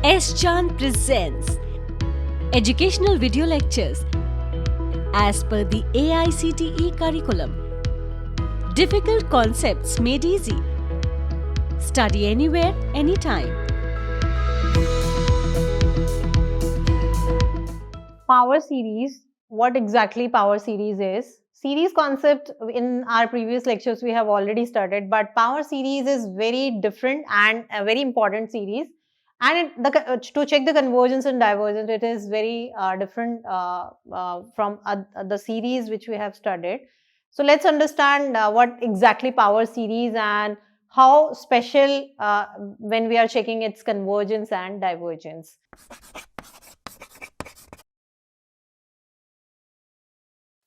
S. Chand presents educational video lectures as per the AICTE curriculum. Difficult concepts made easy. Study anywhere, anytime. Power series, what exactly power series is? Series concept in our previous lectures we have already studied, but power series is very different and a very important series. And to check the convergence and divergence, it is very different from the series which we have studied. So let's understand what exactly power series and how special when we are checking its convergence and divergence.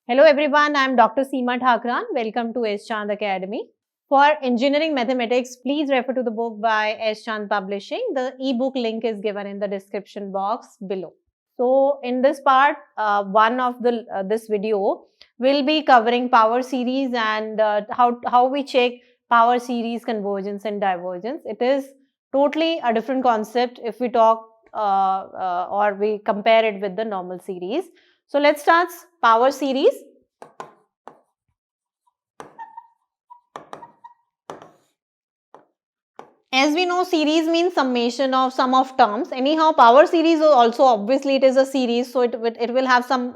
Hello everyone, I am Dr. Seema Thakran. Welcome to S. Chand Academy. For engineering mathematics, please refer to the book by S. Chand Publishing. The ebook link is given in the description box below. So in this part, one of this video will be covering power series and how we check power series convergence and divergence. It is totally a different concept if we talk or we compare it with the normal series. So let's start power series. As we know, series means summation of sum of terms. Anyhow, power series also obviously it is a series, so it will have some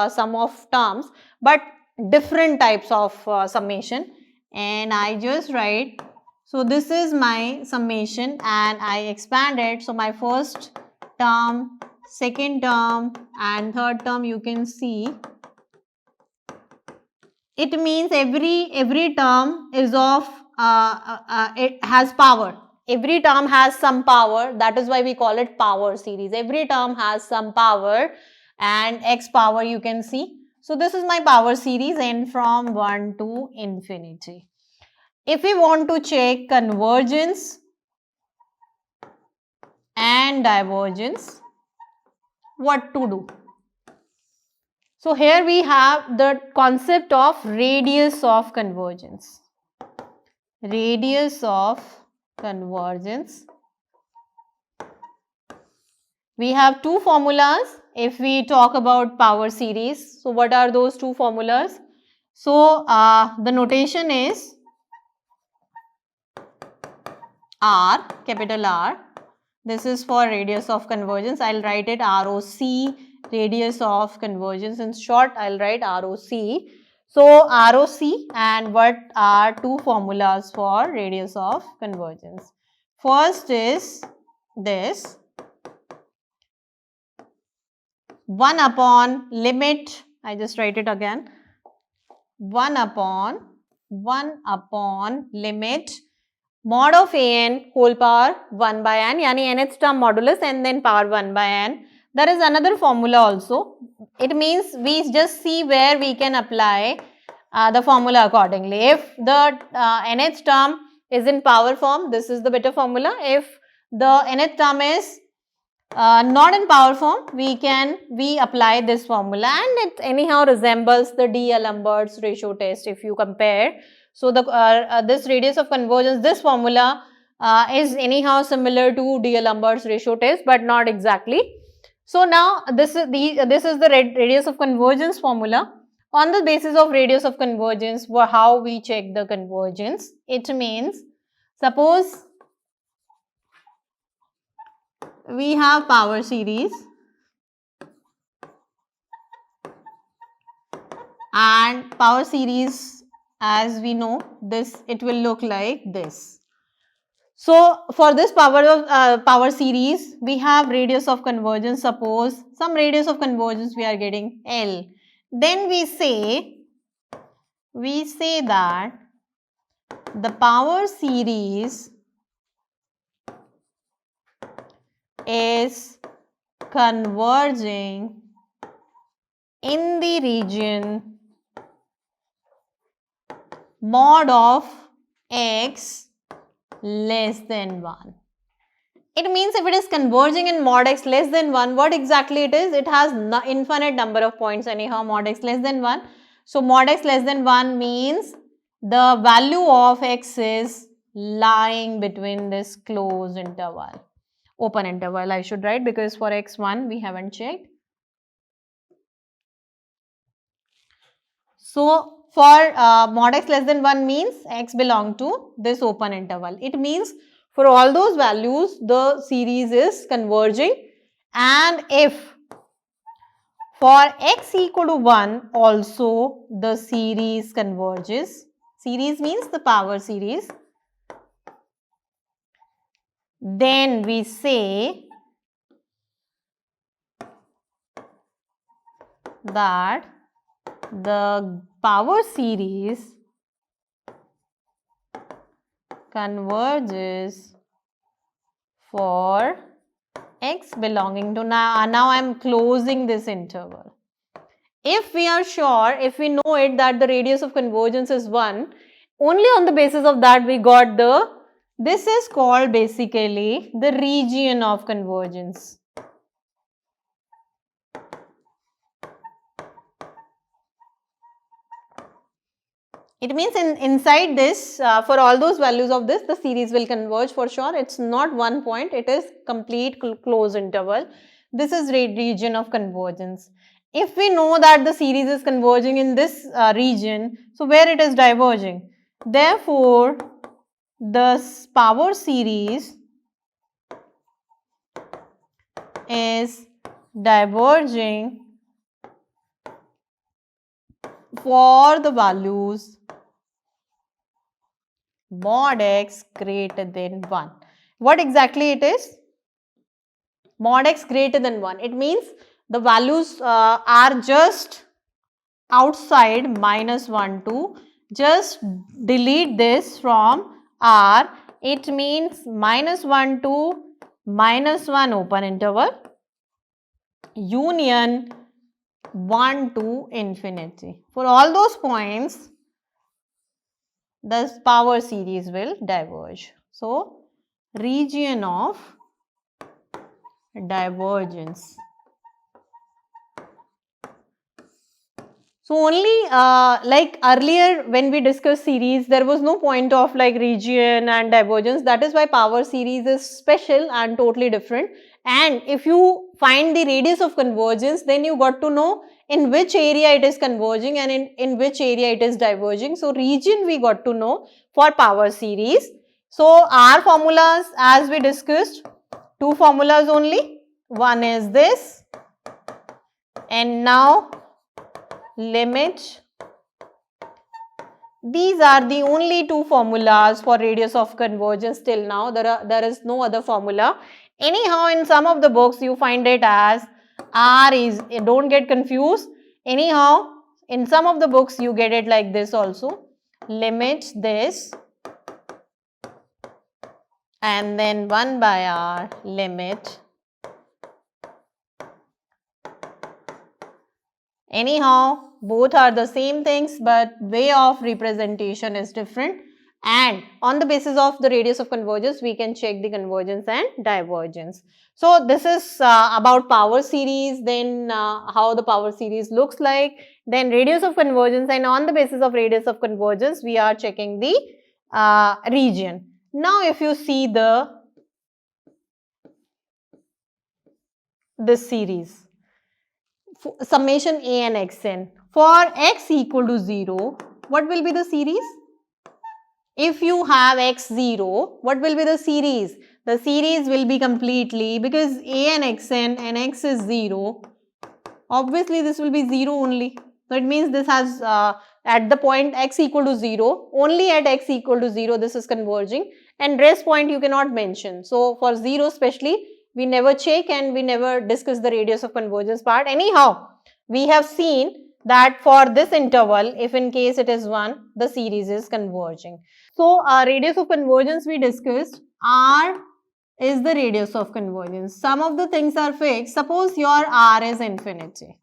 sum of terms, but different types of summation. And I just write. So this is my summation, and I expand it. So my first term, second term, and third term you can see. It means every term is of it has power. Every term has some power. That is why we call it power series. Every term has some power and x power you can see. So this is my power series n from 1 to infinity. If we want to check convergence and divergence, what to do? So here we have the concept of radius of convergence. Radius of convergence. We have two formulas if we talk about power series. So what are those two formulas? So the notation is R, capital R. This is for radius of convergence. I'll write it ROC, radius of convergence. In short, I'll write ROC. So ROC, and what are two formulas for radius of convergence? First is this, 1 upon limit, I just write it again, 1 upon limit mod of an whole power 1 by n, yani nth term modulus and then power 1 by n. There is another formula also. It means we just see where we can apply the formula accordingly. If the nth term is in power form, this is the better formula. If the nth term is not in power form, we apply this formula, and it anyhow resembles the D'Alembert's ratio test if you compare. So this radius of convergence, this formula is anyhow similar to D'Alembert's ratio test, but not exactly. So now this is the radius of convergence formula. On the basis of radius of convergence, how we check the convergence? It means, suppose we have power series and power series, as we know, this it will look like this. So for this power series, we have radius of convergence. Suppose some radius of convergence we are getting L. Then we say that the power series is converging in the region mod of x less than 1. It means if it is converging in mod x less than 1, what exactly it is? It has infinite number of points anyhow, mod x less than 1. So mod x less than 1 means the value of x is lying between this closed interval. open interval I should write, because for x1 we haven't checked. So for mod x less than 1 means x belong to this open interval. It means for all those values the series is converging, and if for x equal to 1 also the series converges. Series means the power series. Then we say that the power series converges for x belonging to, now I am closing this interval. If we are sure, if we know it that the radius of convergence is 1, only on the basis of that we got this is called basically the region of convergence. It means inside this, for all those values of this, the series will converge for sure. It's not one point, it is complete closed interval. This is region of convergence. If we know that the series is converging in this region, so where it is diverging? Therefore, the power series is diverging for the values mod x greater than 1. What exactly it is? Mod x greater than 1. It means the values are just outside minus 1, 2. Just delete this from R. It means minus 1, 2, minus 1 open interval, union 1 to infinity. For all those points, the power series will diverge. So, region of divergence. So, only like earlier when we discussed series, there was no point of like region and divergence. That is why power series is special and totally different. And if you find the radius of convergence, then you got to know in which area it is converging and in which area it is diverging. So, region we got to know for power series. So, our formulas as we discussed, two formulas only. One is this, and now limit. These are the only two formulas for radius of convergence till now. There is no other formula. Anyhow, in some of the books you find it as R is, don't get confused. Anyhow, in some of the books you get it like this also. Limit this and then 1 by R limit. Anyhow, both are the same things, but way of representation is different. And on the basis of the radius of convergence, we can check the convergence and divergence. So, this is about power series, then how the power series looks like, then radius of convergence, and on the basis of radius of convergence, we are checking the region. Now, if you see this series, summation a and xn. For x equal to 0, what will be the series? If you have x0, what will be the series? The series will be completely, because a and xn and x is 0, obviously this will be 0 only. So, it means this has at the point x equal to 0, only at x equal to 0 this is converging, and rest point you cannot mention. So, for 0 especially, we never check and we never discuss the radius of convergence part. Anyhow, we have seen that for this interval, if in case it is 1, the series is converging. So, radius of convergence we discussed, R is the radius of convergence. Some of the things are fixed. Suppose your R is infinity.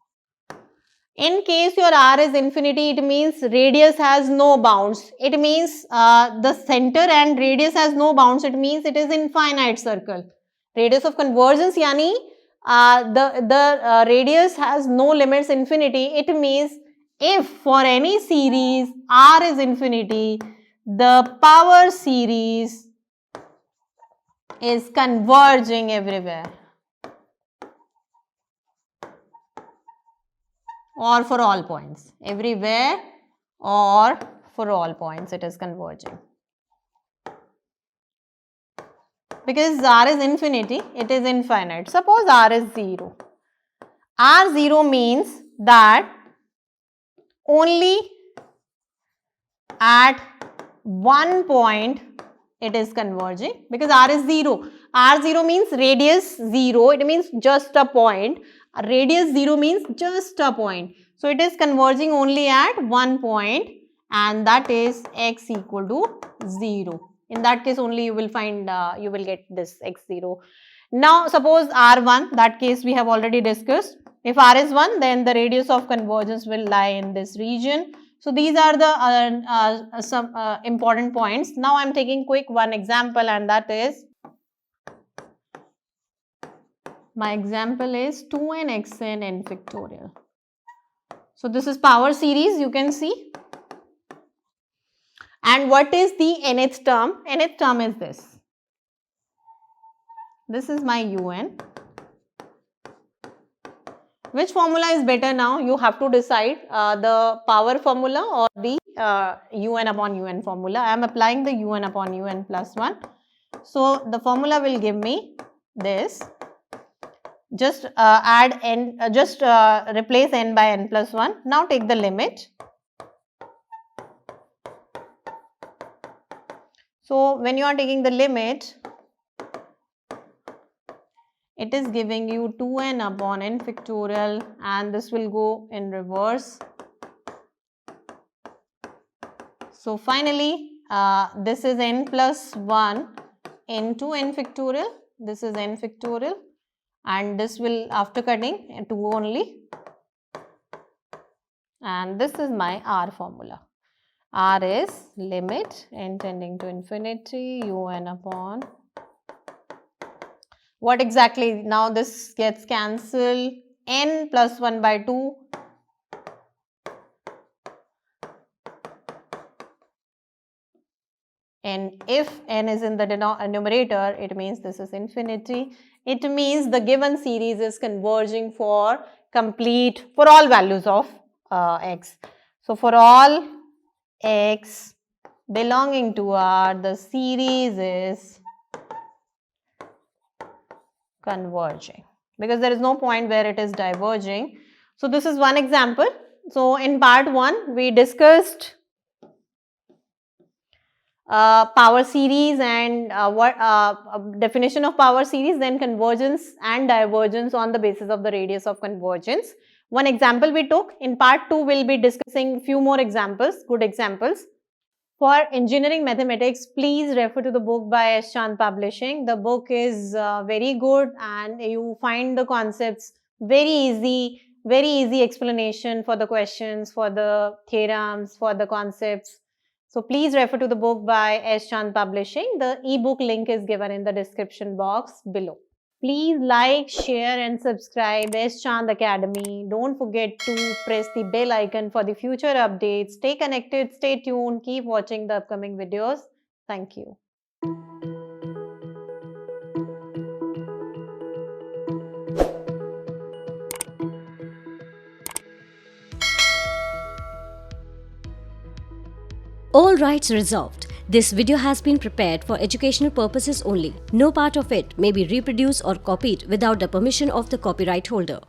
In case your R is infinity, it means radius has no bounds. It means the center and radius has no bounds. It means it is infinite circle. Radius of convergence yani the radius has no limits, infinity. It means if for any series R is infinity, the power series is converging everywhere or for all points. Everywhere or for all points it is converging. Because R is infinity, it is infinite. Suppose R is 0. R0 means that only at one point it is converging, because R is 0. R0 means radius 0, it means just a point. Radius 0 means just a point. So it is converging only at one point, and that is x equal to 0. In that case only you will find, you will get this x0. Now suppose R1, that case we have already discussed. If R is 1, then the radius of convergence will lie in this region. So these are the some important points. Now I am taking quick one example, and that is, my example is 2n xn n factorial. So this is power series, you can see. And what is the nth term? Nth term is this. This is my un. Which formula is better now? You have to decide, the power formula or the un upon un formula. I am applying the un upon un plus 1. So the formula will give me this. Just add n, replace n by n plus 1. Now take the limit. So when you are taking the limit, it is giving you 2n upon n factorial, and this will go in reverse. So finally, this is n plus 1 into n factorial. This is n factorial, and this will, after cutting, 2 only. And this is my R formula. R is limit n tending to infinity un upon. What exactly? Now this gets cancelled. N plus 1 by 2. And if n is in the numerator, it means this is infinity. It means the given series is converging for all values of x. So for all x belonging to R, the series is converging, because there is no point where it is diverging. So this is one example. So in part 1 we discussed power series and definition of power series, then convergence and divergence on the basis of the radius of convergence. One example we took. In part 2 we'll be discussing few more examples, good examples. For engineering mathematics, please refer to the book by S. Chand Publishing. The book is very good, and you find the concepts very easy explanation for the questions, for the theorems, for the concepts. So please refer to the book by S. Chand Publishing. The ebook link is given in the description box below. Please like, share and subscribe S. Chand Academy. Don't forget to press the bell icon for the future updates. Stay connected, stay tuned, keep watching the upcoming videos. Thank you. All rights reserved. This video has been prepared for educational purposes only. No part of it may be reproduced or copied without the permission of the copyright holder.